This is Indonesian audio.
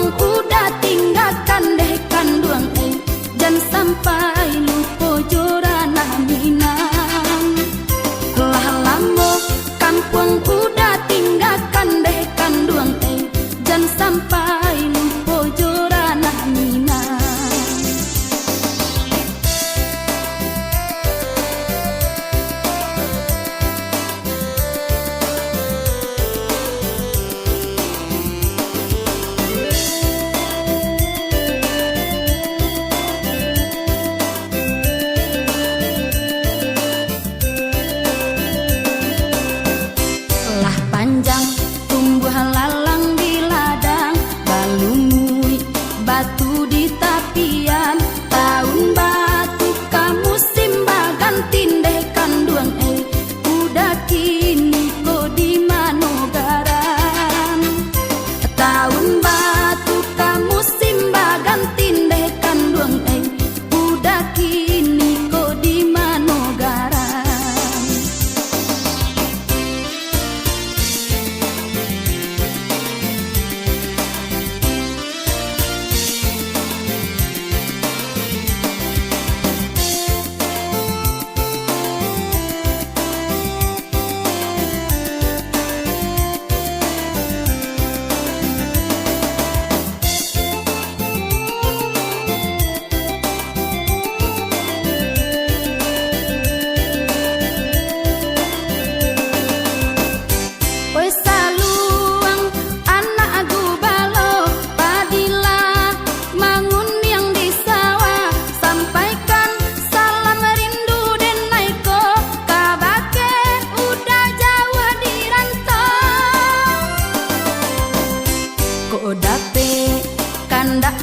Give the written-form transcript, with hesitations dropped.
Kampuang udah tinggalkan deh kanduang jangan sampai lupa jorana Minang. Lah lamo kampuang udah tinggalkan deh kanduang jangan sampai lupa jorana Minang. Panjang tumbuh lalang di ladang, balumui batu di tapian. Tahun batu kamu simba ganti deh kanduang udah kini ko di Manogaran. Tahun batu kamu simba ganti deh kanduang udah kini ko di Manogaran. Dape kandak